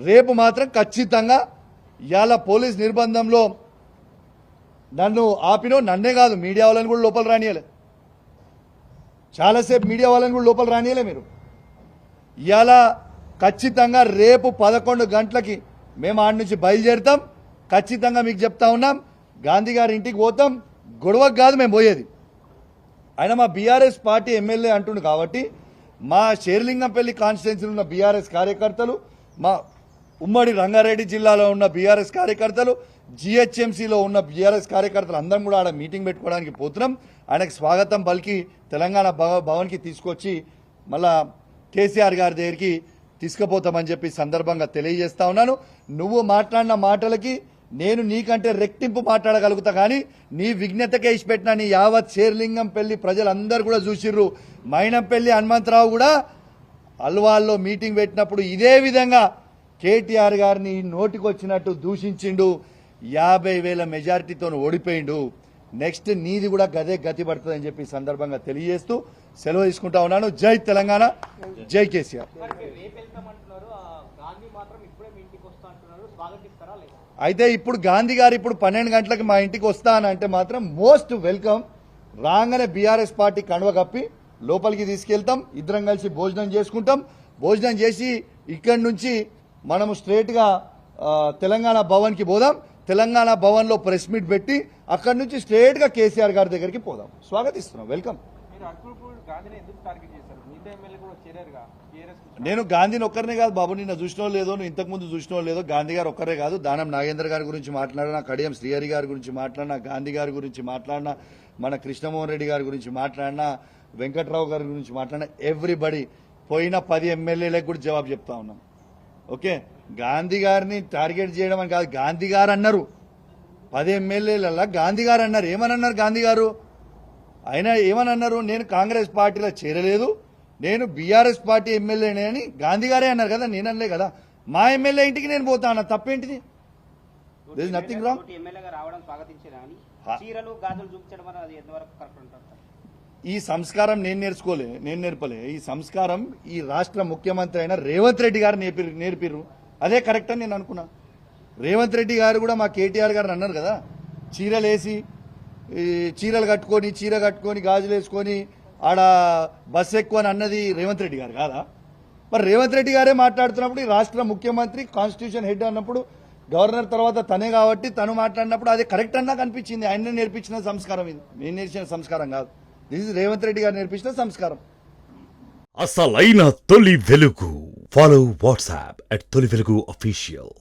రేపు మాత్రం ఖచ్చితంగా ఇవాళ పోలీస్ నిర్బంధంలో నన్ను ఆపినో నన్నే కాదు మీడియా వాళ్ళని కూడా లోపల రానియలే, చాలాసేపు మీడియా వాళ్ళని కూడా లోపల రానియలే మీరు. ఇవాళ ఖచ్చితంగా రేపు 11 గంటలకి మేము ఆడ నుంచి బయలుదేరుతాం. ఖచ్చితంగా మీకు చెప్తా ఉన్నాం, గాంధీ గారి ఇంటికి పోతాం. గొడవకు కాదు మేము పోయేది. ఆయన మా బీఆర్ఎస్ పార్టీ ఎమ్మెల్యే అంటుండు కాబట్టి మా షేర్లింగంపల్లి కాన్స్టిట్యున్సీలో ఉన్న బీఆర్ఎస్ కార్యకర్తలు, మా ఉమ్మడి రంగారెడ్డి జిల్లాలో ఉన్న బీఆర్ఎస్ కార్యకర్తలు, జిహెచ్ఎంసీలో ఉన్న బీఆర్ఎస్ కార్యకర్తలు అందరం కూడా ఆడ మీటింగ్ పెట్టుకోవడానికి పోతున్నాం. ఆయనకు స్వాగతం పలికి తెలంగాణ భవన్కి తీసుకొచ్చి మళ్ళా కేసీఆర్ గారి దగ్గరికి తీసుకుపోతామని చెప్పి సందర్భంగా తెలియజేస్తా ఉన్నాను. నువ్వు మాట్లాడిన మాటలకి నేను నీకంటే రెట్టింపు మాట్లాడగలుగుతా, కానీ నీ విజ్ఞతకే ఇచ్చిపెట్టిన నీ యావత్ షేర్లింగంపల్లి ప్రజలందరూ కూడా చూసిర్రు. మైనంపల్లి హనుమంతరావు కూడా అల్వాల్లో మీటింగ్ పెట్టినప్పుడు ఇదే విధంగా కేటీఆర్ గారిని నోటికొచ్చినట్టు దూషించిండు. 50,000 మెజారిటీతో ఓడిపోయిండు. నెక్స్ట్ నీది కూడా గదే గతి పడుతుందని చెప్పి సందర్భంగా తెలియజేస్తూ సెలవు తీసుకుంటా ఉన్నాను. జై తెలంగాణ, జై కేసీఆర్. అయితే ఇప్పుడు గాంధీ గారు ఇప్పుడు 12 గంటలకు మా ఇంటికి వస్తా అని అంటే మాత్రం మోస్ట్ వెల్కమ్. రాగానే బీఆర్ఎస్ పార్టీ కండువ కప్పి లోపలికి తీసుకెళ్తాం. ఇద్దరం కలిసి భోజనం చేసుకుంటాం. భోజనం చేసి ఇక్కడి నుంచి మనము స్ట్రేట్గా తెలంగాణ భవన్కి పోదాం. తెలంగాణ భవన్లో ప్రెస్ మీట్ పెట్టి అక్కడి నుంచి స్ట్రేట్గా కేసీఆర్ గారి దగ్గరికి పోదాం. స్వాగతిస్తున్నాం, వెల్కమ్. నేను గాంధీని ఒక్కరినే కాదు బాబు, నిన్న చూసినో లేదో, నువ్వు ఇంతకుముందు చూసినో లేదో, గాంధీ గారు ఒక్కరే కాదు, దానం నాగేంద్ర గారి గురించి మాట్లాడినా, కడియం శ్రీహరి గారి గురించి మాట్లాడినా, గాంధీ గారి గురించి మాట్లాడినా, మన కృష్ణమోహన్ రెడ్డి గారి గురించి మాట్లాడినా, వెంకట్రావు గారి గురించి మాట్లాడినా, ఎవ్రీబడి పోయిన 10 ఎమ్మెల్యేలకు కూడా జవాబు చెప్తా ఉన్నాం. ఓకే, గాంధీ గారిని టార్గెట్ చేయడం అని కాదు, గాంధీ గారు అన్నారు. 10 ఎమ్మెల్యేలలో గాంధీ గారు అన్నారు. ఏమని అన్నారు గాంధీ గారు? ఆయన ఏమని అన్నారు? నేను కాంగ్రెస్ పార్టీలో చేరలేదు, నేను బీఆర్ఎస్ పార్టీ ఎమ్మెల్యేనే అని గాంధీ గారే అన్నారు కదా, నేను అనలే కదా. మా ఎమ్మెల్యే ఇంటికి నేను పోతా అన్న, తప్పేంటిది? There is nothing wrong. ఈ సంస్కారం నేను నేర్పలే. ఈ సంస్కారం ఈ రాష్ట్ర ముఖ్యమంత్రి అయిన రేవంత్ రెడ్డి గారు నేర్పిర్రు. అదే కరెక్ట్ అని నేను అనుకున్నా. రేవంత్ రెడ్డి గారు కూడా మా కేటీఆర్ గారు అన్నారు కదా, చీరలు కట్టుకొని, చీర కట్టుకొని, గాజులు వేసుకొని ఆడ బస్ ఎక్కువ అని అన్నది రేవంత్ రెడ్డి గారు కాదా? మరి రేవంత్ రెడ్డి గారే మాట్లాడుతున్నప్పుడు, ఈ రాష్ట్ర ముఖ్యమంత్రి కాన్స్టిట్యూషన్ హెడ్ అన్నప్పుడు, గవర్నర్ తర్వాత తనే కాబట్టి తను మాట్లాడినప్పుడు అది కరెక్ట్ అన్నా కనిపించింది. ఆయన నేర్పించిన సంస్కారం ఇది, నేను నేర్చిన సంస్కారం కాదు. దిస్ ఇస్ రేవంత్ రెడ్డి గారు నేర్పించిన సంస్కారం. అసలైన తొలి వెలుగు. ఫాలో వాట్సాప్ @తొలి వెలుగు అఫీషియల్.